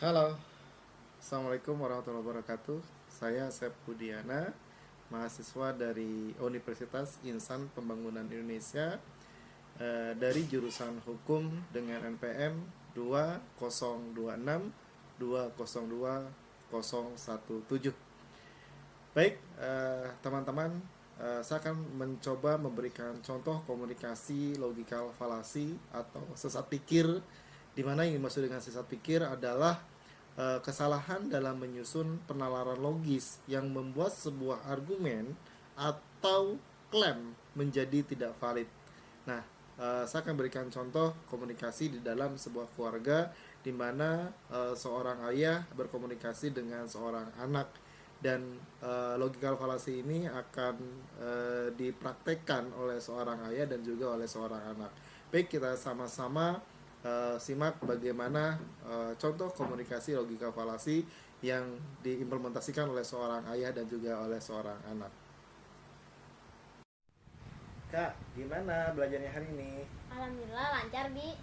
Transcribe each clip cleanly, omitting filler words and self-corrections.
Halo, Assalamualaikum warahmatullahi wabarakatuh. Saya Sep Budiana, mahasiswa dari Universitas Insan Pembangunan Indonesia, dari jurusan Hukum dengan NPM 2026 202 017. Baik, teman-teman, saya akan mencoba memberikan contoh komunikasi logikal falasi atau sesat pikir, di mana yang dimaksud dengan sesat pikir adalah kesalahan dalam menyusun penalaran logis yang membuat sebuah argumen atau klaim menjadi tidak valid. Nah, saya akan berikan contoh komunikasi di dalam sebuah keluarga di mana seorang ayah berkomunikasi dengan seorang anak, dan logical fallacy ini akan dipraktekkan oleh seorang ayah dan juga oleh seorang anak. Baik, kita sama-sama simak bagaimana contoh komunikasi logika falasi yang diimplementasikan oleh seorang ayah dan juga oleh seorang anak. Kak, gimana belajarnya hari ini? Alhamdulillah lancar, Bi.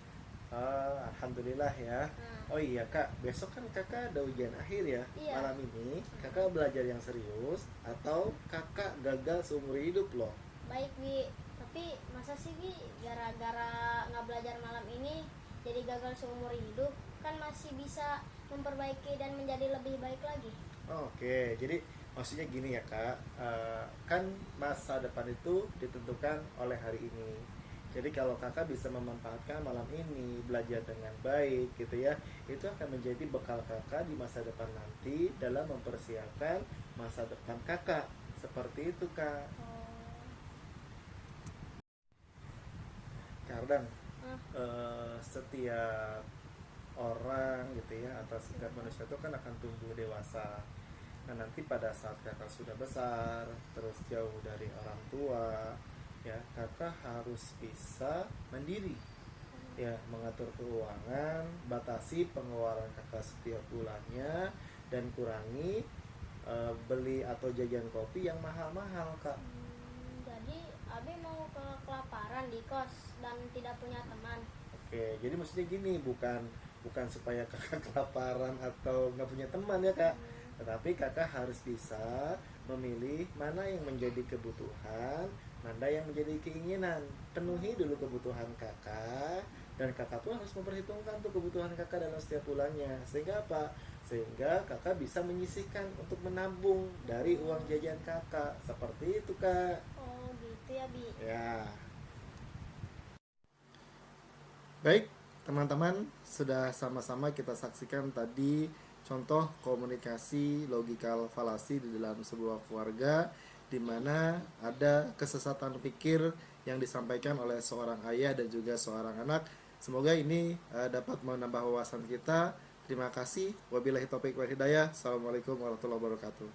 Alhamdulillah ya. Oh iya kak, besok kan kakak ada ujian akhir ya. Iya. Malam ini kakak belajar yang serius atau kakak gagal seumur hidup loh? Baik, Bi. Tapi masa sih, Bi, gara-gara nggak belajar malam ini jadi gagal seumur hidup? Kan masih bisa memperbaiki dan menjadi lebih baik lagi. Oke, jadi maksudnya gini ya kak, kan masa depan itu ditentukan oleh hari ini. Jadi kalau kakak bisa memanfaatkan malam ini belajar dengan baik gitu ya, itu akan menjadi bekal kakak di masa depan nanti dalam mempersiapkan masa depan kakak. Seperti itu kak. Oh. Kadang Ah. setiap orang gitu ya, atau setiap manusia itu kan akan tumbuh dewasa. Nah nanti pada saat kakak sudah besar, terus jauh dari orang tua, ya kakak harus bisa mandiri, ya mengatur keuangan, batasi pengeluaran kakak setiap bulannya, dan kurangi beli atau jajan kopi yang mahal-mahal kak. Jadi Abi mau kelaparan di kos dan tidak punya teman. Oke, jadi maksudnya gini, bukan bukan supaya kakak kelaparan atau nggak punya teman ya kak, tetapi kakak harus bisa memilih mana yang menjadi kebutuhan, mana yang menjadi keinginan. Penuhi dulu kebutuhan kakak, dan kakak pun harus memperhitungkan tuh kebutuhan kakak dalam setiap bulannya. Sehingga apa? Sehingga kakak bisa menyisihkan untuk menabung dari uang jajan kakak. Seperti itu kak. Oh, gitu ya, Bi. Ya. Baik, teman-teman, sudah sama-sama kita saksikan tadi contoh komunikasi logikal falasi di dalam sebuah keluarga, di mana ada kesesatan pikir yang disampaikan oleh seorang ayah dan juga seorang anak. Semoga ini dapat menambah wawasan kita. Terima kasih. Wabillahi taufiq wal hidayah. Assalamualaikum warahmatullahi wabarakatuh.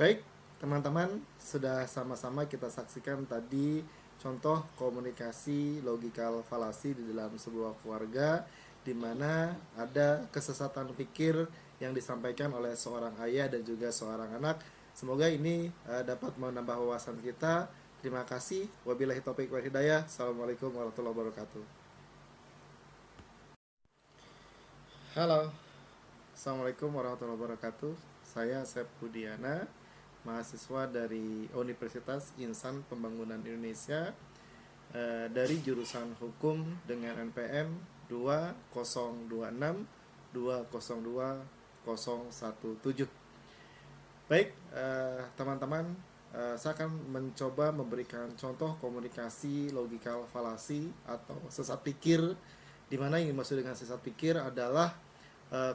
Baik, teman-teman, sudah sama-sama kita saksikan tadi contoh komunikasi logikal falasi di dalam sebuah keluarga, di mana ada kesesatan pikir yang disampaikan oleh seorang ayah dan juga seorang anak. Semoga ini dapat menambah wawasan kita. Terima kasih. Wabillahi taufiq wal hidayah. Assalamualaikum warahmatullahi wabarakatuh. Halo, Assalamualaikum warahmatullahi wabarakatuh. Saya Sep Budiana, mahasiswa dari Universitas Insan Pembangunan Indonesia, dari jurusan Hukum dengan NPM 2026 202 017. Baik, teman-teman, saya akan mencoba memberikan contoh komunikasi logikal falasi atau sesat pikir, di mana yang dimaksud dengan sesat pikir adalah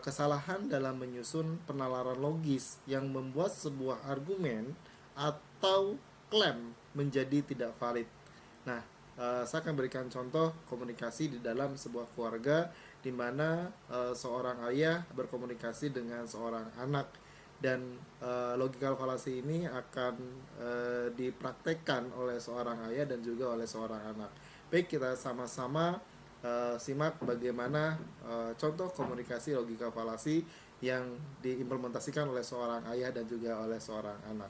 kesalahan dalam menyusun penalaran logis yang membuat sebuah argumen atau klaim menjadi tidak valid. Nah, saya akan berikan contoh komunikasi di dalam sebuah keluarga di mana seorang ayah berkomunikasi dengan seorang anak, dan logical fallacy ini akan dipraktekkan oleh seorang ayah dan juga oleh seorang anak. Baik, kita sama-sama simak bagaimana contoh komunikasi logika falasi yang diimplementasikan oleh seorang ayah dan juga oleh seorang anak.